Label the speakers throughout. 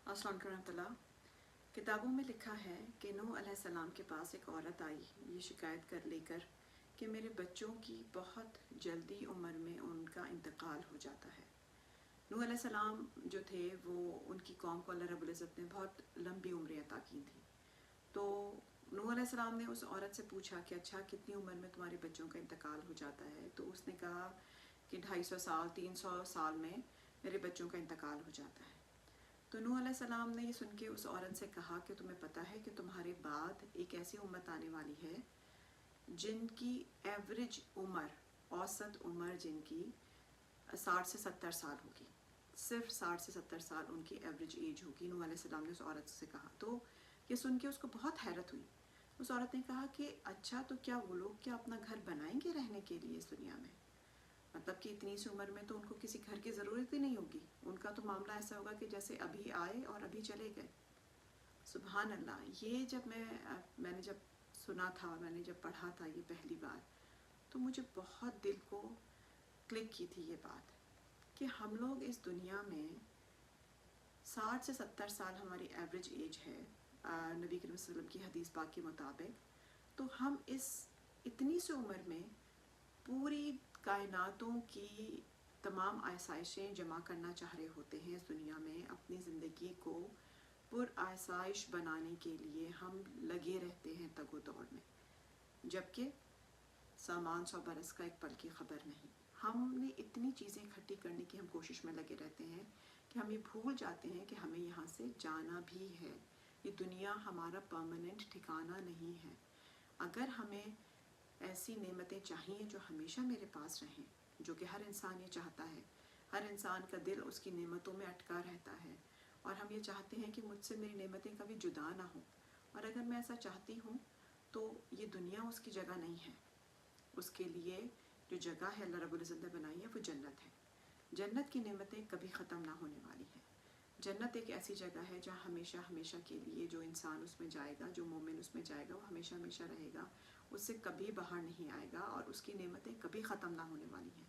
Speaker 1: अस्सलाम वालेकुम रहमतुल्लाह। किताबों में लिखा है कि नूह अलैहिस्सलाम के पास एक औरत आई ये शिकायत कर लेकर कि मेरे बच्चों की बहुत जल्दी उम्र में उनका इंतकाल हो जाता है। नूह अलैहिस्सलाम जो थे वो उनकी कौम को अल्लाह रब्बुल इज़्ज़त ने बहुत लंबी उम्र अता की थी। तो नूह अलैहिस्सलाम ने उस औरत से पूछा कि अच्छा कितनी उम्र में तुम्हारे बच्चों का इंतकाल हो जाता है? तो उसने कहा कि 250 साल 300 साल में मेरे बच्चों का इंतकाल हो जाता है। तो नूह अलैहिस्सलाम ने ये सुन के उस औरत से कहा कि तुम्हें पता है कि तुम्हारे बाद एक ऐसी उम्मत आने वाली है जिनकी एवरेज उम्र, औसत उम्र जिनकी 60 से 70 साल होगी। सिर्फ 60 से 70 साल उनकी एवरेज एज होगी। नूह अलैहिस्सलाम ने उस औरत से कहा। तो ये सुन के उसको बहुत हैरत हुई। उस औरत ने कहा कि अच्छा तो क्या वो लोग क्या अपना घर बनाएंगे रहने के लिए इस दुनिया में? मतलब कि इतनी सी उम्र में तो उनको किसी घर की ज़रूरत ही नहीं होगी। उनका तो मामला ऐसा होगा कि जैसे अभी आए और अभी चले गए। सुभान अल्लाह। ये जब मैंने जब सुना था, मैंने जब पढ़ा था ये पहली बार, तो मुझे बहुत दिल को क्लिक की थी ये बात कि हम लोग इस दुनिया में 60 से 70 साल हमारी एवरेज एज है नबी करीम सल्लल्लाहु अलैहि वसल्लम की हदीस पाक के मुताबिक। तो हम इस इतनी सी उम्र में पूरी कायनातों की तमाम आसाइशें जमा करना चाह रहे होते हैं इस दुनिया में। अपनी ज़िंदगी को पुरआसाइश बनाने के लिए हम लगे रहते हैं तगो दौड़ में, जबकि सामान 100 बरस का एक पल की खबर नहीं। हमने इतनी चीज़ें इकट्ठी करने की हम कोशिश में लगे रहते हैं कि हम ये भूल जाते हैं कि हमें यहाँ से जाना भी है। ये दुनिया हमारा परमानेंट ठिकाना नहीं है। अगर हमें ऐसी नेमतें चाहिए जो हमेशा मेरे पास रहें, जो कि हर इंसान ये चाहता है, हर इंसान का दिल उसकी नेमतों में अटका रहता है और हम ये चाहते हैं कि मुझसे मेरी नेमतें कभी जुदा ना हो। और अगर मैं ऐसा चाहती हूँ तो ये दुनिया उसकी जगह नहीं है। उसके लिए जो जगह है अल्लाह रब्बुल इज़्ज़त ने बनाई है वो जन्नत है। जन्नत की नेमतें कभी ख़त्म ना होने वाली हैं। जन्नत एक ऐसी जगह है जहाँ हमेशा हमेशा के लिए जो इंसान उसमें जाएगा, जो मोमिन उसमें जाएगा, वो हमेशा हमेशा रहेगा, उससे कभी बाहर नहीं आएगा और उसकी नेमतें कभी ख़त्म ना होने वाली हैं।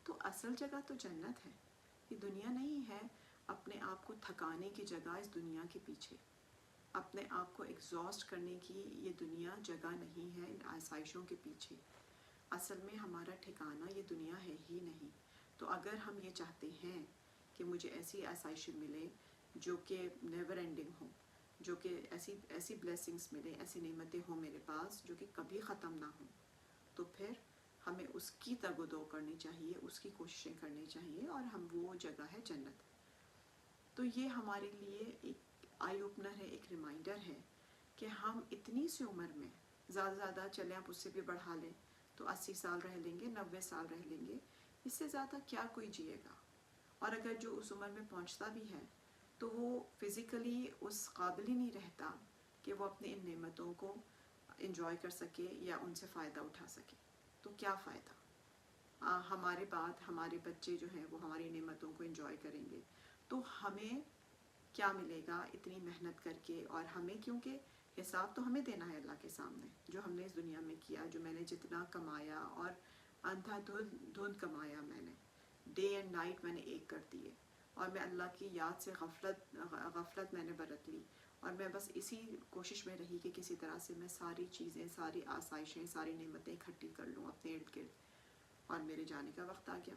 Speaker 1: तो असल जगह तो जन्नत है, ये दुनिया नहीं है। अपने आप को थकाने की जगह इस दुनिया के पीछे, अपने आप को एग्जॉस्ट करने की ये दुनिया जगह नहीं है इन आसाइशों के पीछे। असल में हमारा ठिकाना ये दुनिया है ही नहीं। तो अगर हम ये चाहते हैं कि मुझे ऐसी आसाइशें मिले जो कि नेवर एंडिंग हो, जो कि ऐसी ब्लेसिंग्स मिले, ऐसी नेमतें हों मेरे पास जो कि कभी ख़त्म ना हो, तो फिर हमें उसकी तगोदो करनी चाहिए, उसकी कोशिशें करनी चाहिए और हम वो जगह है जन्नत। तो ये हमारे लिए एक आई ओपनर है, एक रिमाइंडर है कि हम इतनी सी उम्र में ज़्यादा चलें, आप उससे भी बढ़ा लें तो 80 साल रह लेंगे, 90 साल रह लेंगे, इससे ज़्यादा क्या कोई जिएगा। और अगर जो उस उम्र में पहुंचता भी है तो वो फ़िज़िकली उस काबिल ही नहीं रहता कि वो अपने इन नेमतों को इंजॉय कर सके या उनसे फ़ायदा उठा सके। तो क्या फ़ायदा। हमारे बाद हमारे बच्चे जो हैं वो हमारी नेमतों को इंजॉय करेंगे तो हमें क्या मिलेगा इतनी मेहनत करके। और हमें क्योंकि हिसाब तो हमें देना है अल्लाह के सामने, जो हमने इस दुनिया में किया, जो मैंने जितना कमाया और अंधाधुंध कमाया, मैंने डे एंड नाइट मैंने एक कर दिए और मैं अल्लाह की याद से गफलत मैंने बरत ली और मैं बस इसी कोशिश में रही कि किसी तरह से मैं सारी चीज़ें, सारी आसाइशें, सारी नेमतें इकट्ठी कर लूँ अपने इर्द गिर्द। और मेरे जाने का वक्त आ गया,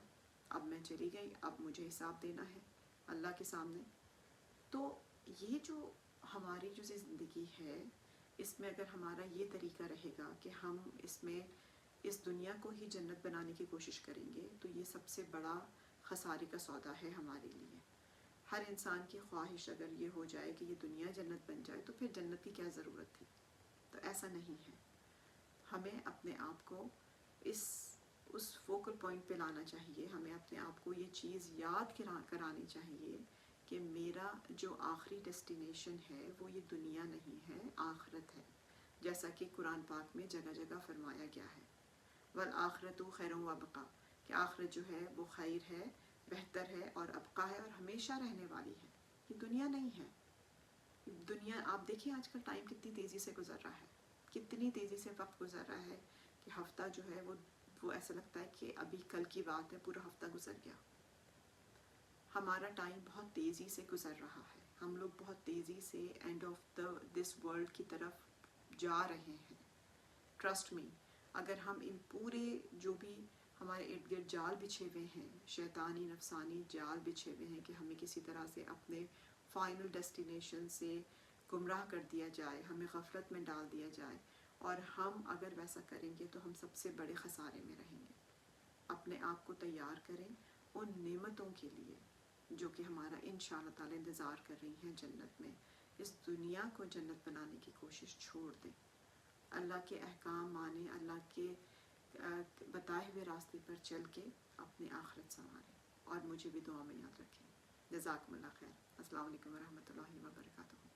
Speaker 1: अब मैं चली गई, अब मुझे हिसाब देना है अल्लाह के सामने। तो ये जो हमारी जो ज़िंदगी है इसमें अगर हमारा ये तरीका रहेगा कि हम इसमें इस दुनिया को ही जन्नत बनाने की कोशिश करेंगे तो ये सबसे बड़ा खसारे का सौदा है हमारे लिए। हर इंसान की ख्वाहिश अगर ये हो जाए कि ये दुनिया जन्नत बन जाए तो फिर जन्नत की क्या ज़रूरत थी। तो ऐसा नहीं है। हमें अपने आप को उस फोकल पॉइंट पे लाना चाहिए। हमें अपने आप को ये चीज़ याद करानी चाहिए कि मेरा जो आखिरी डेस्टिनेशन है वो ये दुनिया नहीं है, आखिरत है। जैसा कि कुरान पाक में जगह जगह फरमाया गया है, वल आखिरतु खैरुन व अबका, कि आखिरत जो है वो खैर है, बेहतर है और अबका है और हमेशा रहने वाली है। ये दुनिया नहीं है। दुनिया आप देखिए आजकल टाइम कितनी तेज़ी से गुजर रहा है, कितनी तेज़ी से वक्त गुजर रहा है कि हफ्ता जो है वो ऐसा लगता है कि अभी कल की बात है, पूरा हफ्ता गुजर गया। हमारा टाइम बहुत तेज़ी से गुजर रहा है, ہم لوگ بہت تیزی سے اینڈ آف دس ورلڈ کی طرف جا رہے ہیں. ٹرسٹ می، اگر ہم ان پورے جو بھی ہمارے ارد گرد جال بچھے ہوئے ہیں، شیطانی نفسانی جال بچھے ہوئے ہیں کہ ہمیں کسی طرح سے اپنے فائنل ڈیسٹینیشن سے گمراہ کر دیا جائے، ہمیں غفلت میں ڈال دیا جائے، اور ہم اگر ویسا کریں گے تو ہم سب سے بڑے خسارے میں رہیں گے. اپنے آپ کو تیار کریں ان نعمتوں کے لیے جو کہ ہمارا انشاءاللہ تعالی انتظار کر رہی ہیں جنت میں. اس دنیا کو جنت بنانے کی کوشش چھوڑ دیں، اللہ کے احکام مانیں، اللہ کے بتائے ہوئے راستے پر چل کے اپنی آخرت سنواریں. اور مجھے بھی دعا میں یاد رکھیں. جزاکم اللہ خیر. السلام علیکم ورحمۃ اللہ وبرکاتہ.